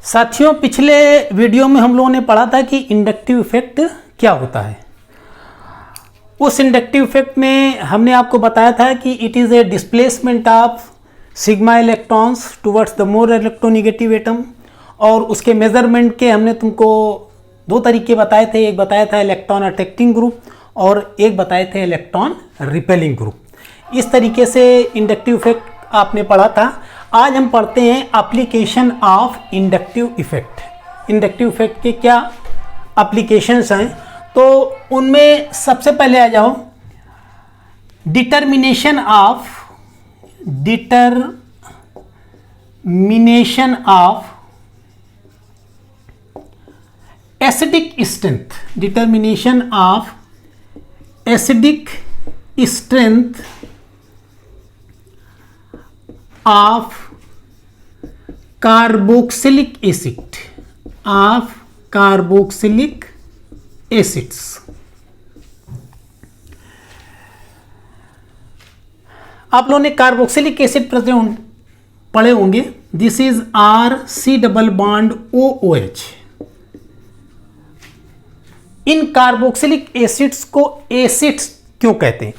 साथियों, पिछले वीडियो में हम लोगों ने पढ़ा था कि इंडक्टिव इफेक्ट क्या होता है। उस इंडक्टिव इफेक्ट में हमने आपको बताया था कि it is a displacement of sigma electrons towards the more electronegative atom, और उसके मेजरमेंट के हमने तुमको दो तरीके बताए थे। एक बताया था इलेक्ट्रॉन अट्रैक्टिंग ग्रुप और एक बताए थे इलेक्ट्रॉन रिपेलिंग ग्रुप। इस तरीके से इंडक्टिव इफेक्ट आपने पढ़ा था। आज हम पढ़ते हैं application of inductive effect. Inductive effect के क्या एप्लीकेशंस हैं, तो उनमें सबसे पहले आ जाओ determination of acidic strength. Determination of acidic strength of carboxylic acids. आप लोगों ने कार्बोक्सिलिक एसिड पढ़े होंगे। This is RC double bond OOH। इन कार्बोक्सिलिक एसिड्स को एसिड्स क्यों कहते हैं?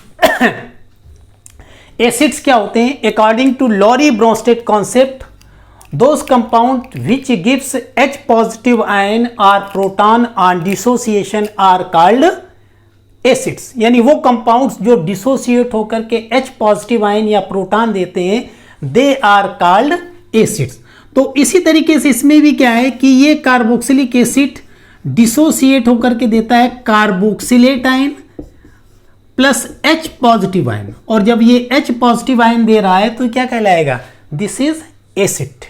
एसिड्स क्या होते हैं? According to Lowry Bronsted concept, those compound which gives H positive ion और proton on dissociation are called acids. यानी वो कंपाउंड्स जो डिसोसिएट होकर के H पॉजिटिव आयन या प्रोटॉन देते हैं, दे आर कॉल्ड एसिड्स। तो इसी तरीके से इसमें भी क्या है कि ये कार्बोक्सिलिक एसिड डिसोसिएट होकर के देता है carboxylate ion plus H positive ion, और जब ये H पॉजिटिव आयन दे रहा है तो क्या कहलाएगा? This is acid.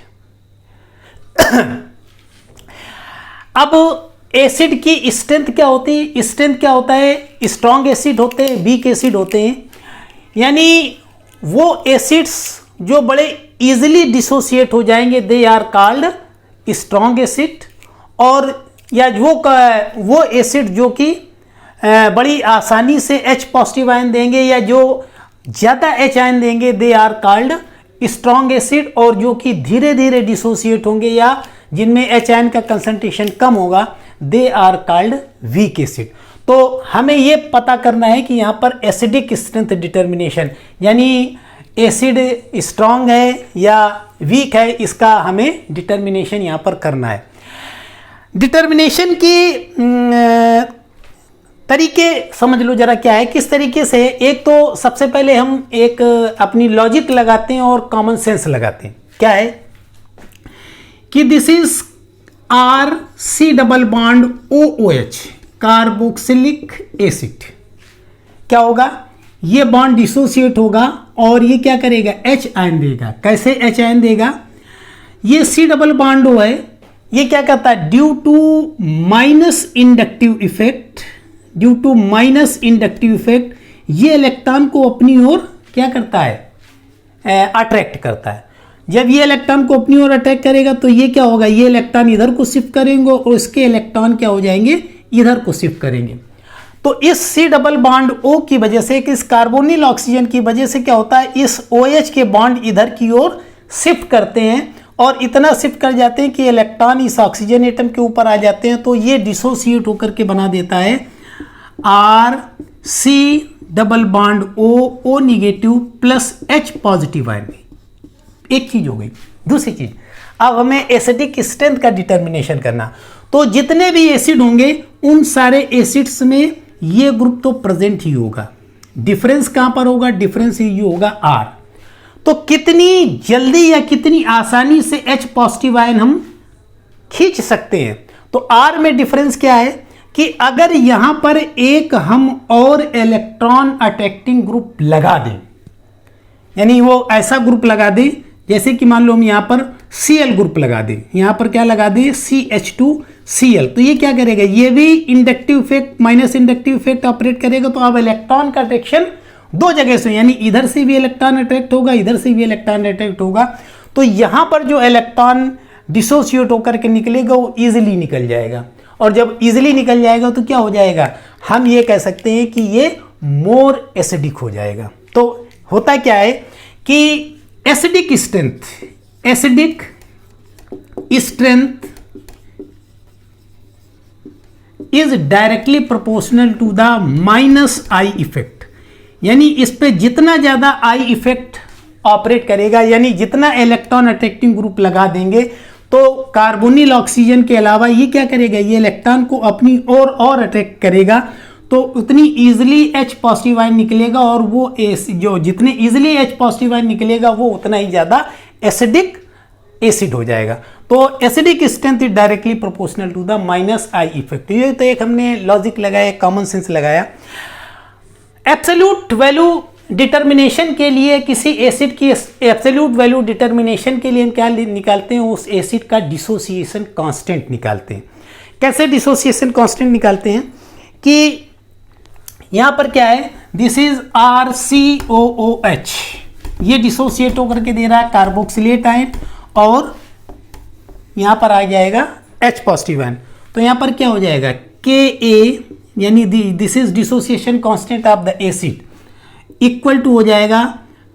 अब एसिड की स्ट्रेंथ क्या होती है? स्ट्रेंथ क्या होता है? स्ट्रॉन्ग एसिड होते हैं, वीक एसिड होते हैं। यानी वो एसिड्स जो बड़े इजीली डिसोसिएट हो जाएंगे, they are called strong acid. और या वो एसिड जो कि बड़ी आसानी से H पॉजिटिव आयन देंगे या जो ज़्यादा H आयन देंगे, they are called strong acid. और जो कि धीरे धीरे डिसोसिएट होंगे या जिनमें H आयन का कंसंट्रेशन कम होगा, they are called weak acid. तो हमें ये पता करना है कि यहाँ पर एसिडिक स्ट्रेंथ डिटर्मिनेशन, यानी एसिड स्ट्रॉन्ग है या वीक है, इसका हमें डिटर्मिनेशन यहाँ पर करना है। डिटर्मिनेशन की तरीके समझ लो जरा क्या है, किस तरीके से। एक तो सबसे पहले हम एक अपनी लॉजिक लगाते हैं और कॉमन सेंस लगाते हैं। क्या है कि this is RC double bond OOH carboxylic acid. क्या होगा? ये बॉन्ड डिसोसिएट होगा और ये क्या करेगा? H आयन देगा। कैसे H आयन देगा? ये C डबल बॉन्ड O है, ये क्या करता है? Due to minus inductive effect ये इलेक्ट्रॉन को अपनी ओर क्या करता है? अट्रैक्ट करता है। जब ये इलेक्ट्रॉन को अपनी ओर अट्रैक्ट करेगा तो ये क्या होगा? ये इलेक्ट्रॉन इधर को शिफ्ट करेंगे और इसके इलेक्ट्रॉन क्या हो जाएंगे? इधर को शिफ्ट करेंगे। तो इस C डबल बॉन्ड O की वजह से, इस कार्बोनिल ऑक्सीजन की वजह से क्या होता है? इस OH के बॉन्ड इधर की ओर शिफ्ट करते हैं और इतना शिफ्ट कर जाते हैं कि इलेक्ट्रॉन इस ऑक्सीजन एटम के ऊपर आ जाते हैं। तो ये डिसोसिएट होकर के बना देता है RC double bond O negative plus H positive ion. एक चीज हो गई। दूसरी चीज, अब हमें एसिडिक स्ट्रेंथ का डिटर्मिनेशन करना। तो जितने भी एसिड होंगे उन सारे एसिड्स में ये ग्रुप तो प्रेजेंट ही होगा। डिफरेंस कहां पर होगा? डिफरेंस ये होगा R। तो कितनी जल्दी या कितनी आसानी से H पॉजिटिव आयन हम खींच सकते हैं? तो R में डिफरेंस क्या है कि अगर यहां पर एक हम और इलेक्ट्रॉन अट्रैक्टिंग ग्रुप लगा दें, यानी वो ऐसा ग्रुप लगा दें जैसे कि मान लो हम यहां पर Cl ग्रुप लगा दें, यहां पर क्या लगा दें? CH2Cl। तो ये क्या करेगा? ये भी inductive effect, minus inductive effect operate करेगा। तो अब इलेक्ट्रॉन का अट्रैक्शन दो जगह से, यानी इधर से भी इलेक्ट्रॉन अट्रैक्ट होगा, इधर से भी इलेक्ट्रॉन अट्रैक्ट होगा। तो यहां पर जो इलेक्ट्रॉन डिसोसिएट होकर के निकलेगा वो इजीली निकल जाएगा, और जब इजीली निकल जाएगा तो क्या हो जाएगा? हम ये कह सकते हैं कि ये मोर एसिडिक हो जाएगा। तो होता क्या है कि acidic strength is directly proportional to the minus I effect, यानी इस पे जितना ज्यादा आई इफेक्ट ऑपरेट करेगा, यानी जितना इलेक्ट्रॉन अट्रैक्टिंग ग्रुप लगा देंगे तो कार्बोनिल ऑक्सीजन के अलावा ये क्या करेगा, ये इलेक्ट्रॉन को अपनी ओर और अट्रैक्ट करेगा, तो उतनी इजीली H पॉजिटिव आयन निकलेगा, और वो जो जितने इजीली H पॉजिटिव आयन निकलेगा वो उतना ही ज्यादा एसिडिक एसिड हो जाएगा। तो acidic strength is directly proportional to the minus I effect. ये तो एक हमने लॉजिक लगाया, कॉमन सेंस लगाया। एब्सोल्यूट वैल्यू डिटर्मिनेशन के लिए, किसी एसिड की एब्सोल्यूट वैल्यू डिटर्मिनेशन के लिए हम क्या निकालते हैं, उस एसिड का डिसोसिएशन कांस्टेंट निकालते हैं। कैसे डिसोसिएशन कांस्टेंट निकालते हैं कि यहां पर क्या है, दिस इज RCOOH, ये डिसोसिएट होकर के दे रहा है कार्बोक्सिलेट आयन, और यहां पर आ जाएगा H पॉजिटिव आयन, तो यहां पर क्या हो जाएगा Ka, यानी this is dissociation constant of the acid, equal to हो जाएगा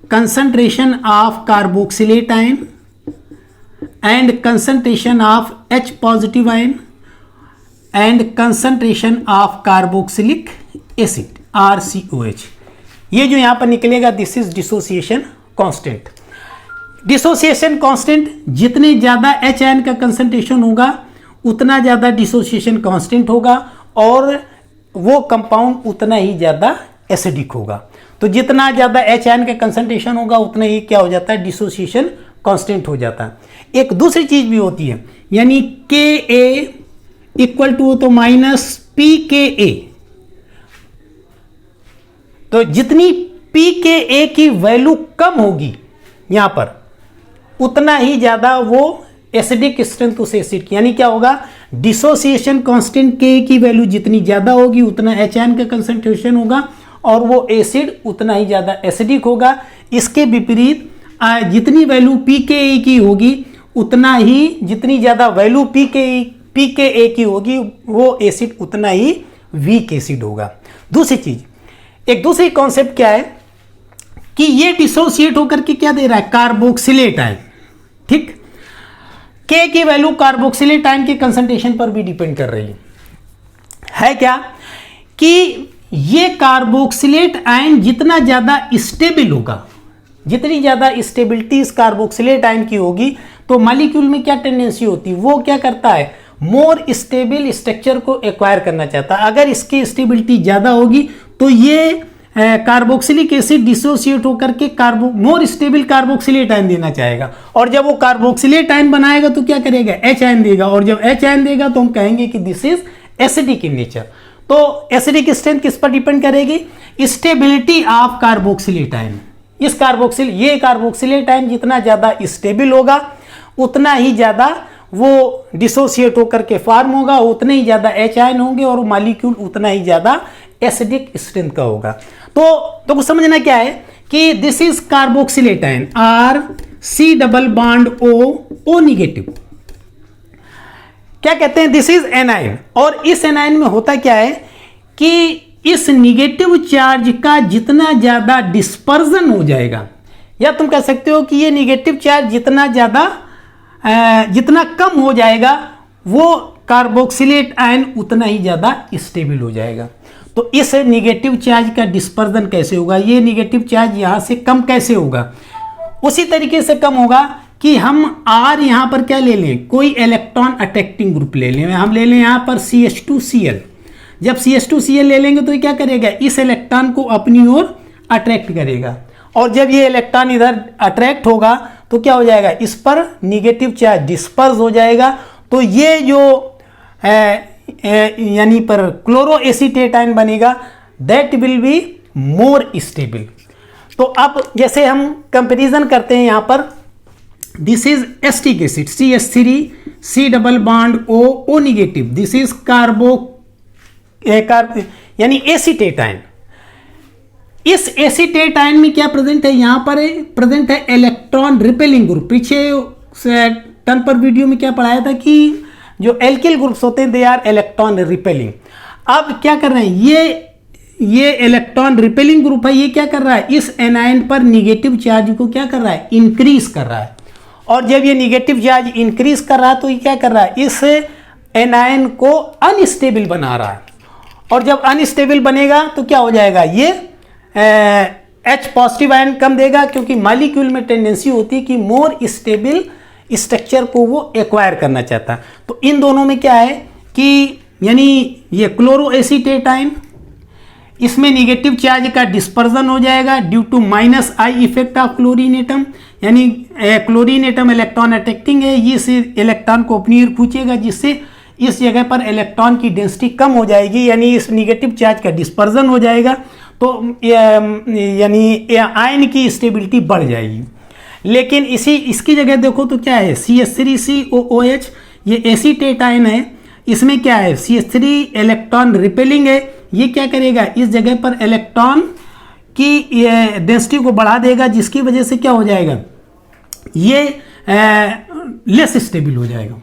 concentration of carboxylate ion and concentration of H positive ion and concentration of carboxylic acid RCOH। ये जो यहां पर निकलेगा this is dissociation constant. Dissociation constant, जितने ज्यादा H ion का कंसंट्रेशन होगा उतना ज्यादा डिसोसिएशन कांस्टेंट होगा, और वो कंपाउंड उतना ही ज्यादा एसिडिक होगा। तो जितना ज्यादा H आयन का कंसंट्रेशन होगा उतना ही क्या हो जाता है, डिसोसिएशन कांस्टेंट हो जाता है। एक दूसरी चीज भी होती है, यानी Ka इक्वल टू तो माइनस pKa, तो जितनी pKa की वैल्यू कम होगी यहां पर उतना ही ज्यादा वो एसिडिक स्ट्रेंथ उस एसिड की, यानी क्या होगा, डिसोसिएशन कांस्टेंट Ka की वैल्यू जितनी ज्यादा होगी उतना H आयन का कंसंट्रेशन होगा और वो एसिड उतना ही ज्यादा एसिडिक होगा। इसके विपरीत जितनी वैल्यू pKa की होगी उतना ही, जितनी ज्यादा वैल्यू pKa की होगी वो एसिड उतना ही वीक एसिड होगा। दूसरी चीज, एक दूसरी कॉन्सेप्ट क्या है कि ये डिसोसिएट होकर के क्या दे रहा है, कार्बोक्सिलेट आयन, ठीक। K की वैल्यू कार्बोक्सिलेट आयन के कंसंट्रेशन पर भी डिपेंड कर रही है क्या, कि ये कार्बोक्सिलेट आयन जितना ज्यादा स्टेबल होगा, जितनी ज्यादा स्टेबिलिटी इस कार्बोक्सिलेट आयन की होगी, तो मॉलिक्यूल में क्या टेंडेंसी होती है, वो क्या करता है, मोर स्टेबल स्ट्रक्चर को एक्वायर करना चाहता है। अगर इसकी स्टेबिलिटी ज्यादा होगी तो ये कार्बोक्सिलिक एसिड डिसोसिएट होकर के मोर स्टेबल कार्बोक्सिलेट आयन देना चाहेगा, और जब वो कार्बोक्सिलेट आयन बनाएगा तो क्या करेगा, H आयन देगा, और जब H आयन देगा तो हम कहेंगे कि this is acidic in nature. तो एसिडिक स्ट्रेंथ किस पर डिपेंड करेगी, स्टेबिलिटी ऑफ कार्बोक्सिलेट आयन। ये कार्बोक्सिलेट आयन जितना ज्यादा स्टेबल होगा उतना ही ज्यादा वो डिसोसिएट होकर के फॉर्म होगा, उतने ही ज्यादा H आयन होंगे और मॉलिक्यूल उतना ही ज्यादा एसिडिक स्ट्रेंथ का होगा। तो कुछ समझना क्या है कि this is carboxylate ion, RC double bond O negative, क्या कहते हैं, दिस इज एनायन। और इस एनायन में होता क्या है कि इस निगेटिव चार्ज का जितना ज्यादा डिस्पर्जन हो जाएगा, या तुम कह सकते हो कि ये निगेटिव चार्ज जितना कम हो जाएगा वो कार्बोक्सिलेट आयन उतना ही ज्यादा स्टेबल हो जाएगा। तो इस निगेटिव चार्ज का डिस्पर्जन कैसे होगा, ये निगेटिव चार्ज यहां से कम कैसे होगा, उसी तरीके से कम होगा कि हम R यहां पर क्या ले लें, कोई इलेक्ट्रॉन अट्रैक्टिंग ग्रुप ले लें, हम ले लें यहां पर CH2Cl। जब CH2Cl ले लेंगे तो ये क्या करेगा, इस इलेक्ट्रॉन को अपनी ओर अट्रैक्ट करेगा, और जब ये इलेक्ट्रॉन इधर अट्रैक्ट होगा तो क्या हो जाएगा, इस पर निगेटिव चार्ज डिस्पर्स हो जाएगा। तो ये जो यानी पर क्लोरो एसीटेट आयन बनेगा, that will be more stable. तो अब जैसे हम कंपैरिजन करते हैं यहां पर, this is acetic acid CH3 C double bond O negative, this is यानी एसीटेट आयन। इस एसीटेट आयन में क्या प्रेजेंट है, यहां पर प्रेजेंट है इलेक्ट्रॉन रिपेलिंग ग्रुप। पीछे टर्न पर वीडियो में क्या पढ़ाया था कि जो एल्किल ग्रुप्स होते हैं दे आर इलेक्ट्रॉन रिपेलिंग। अब क्या कर रहे हैं, ये इलेक्ट्रॉन रिपेलिंग ग्रुप है, ये क्या कर रहा है, इस एनायन पर निगेटिव चार्ज को क्या कर रहा है, इंक्रीज कर रहा है, और जब ये निगेटिव चार्ज इंक्रीज कर रहा है तो ये क्या कर रहा है, इस एनायन को अनस्टेबल बना रहा है। और जब अनस्टेबल बनेगा तो क्या हो जाएगा, ये H पॉजिटिव आयन कम देगा, क्योंकि मॉलिक्यूल में टेंडेंसी होती है कि मोर स्टेबल स्ट्रक्चर को वो एक्वायर करना चाहता है। तो इन दोनों में क्या है कि यानी ये क्लोरोएसीटेट आयन, इसमें निगेटिव चार्ज का डिस्पर्जन हो जाएगा due to -I effect of chlorine atom, यानी क्लोरीन एटम इलेक्ट्रॉन अट्रैक्टिंग है, ये इस इलेक्ट्रॉन को अपनी ओर खींचेगा, जिससे इस जगह पर इलेक्ट्रॉन की डेंसिटी कम हो जाएगी, यानी इस निगेटिव चार्ज का डिस्पर्जन हो जाएगा, तो यानी आयन की स्टेबिलिटी बढ़ जाएगी। लेकिन इसकी जगह देखो तो क्या है, CH3COOH, ये एसीटेट आयन है, इसमें क्या है CH3 इलेक्ट्रॉन रिपेलिंग है, ये क्या करेगा, इस जगह पर इलेक्ट्रॉन की डेंसिटी को बढ़ा देगा, जिसकी वजह से क्या हो जाएगा, ये लेस स्टेबल हो जाएगा।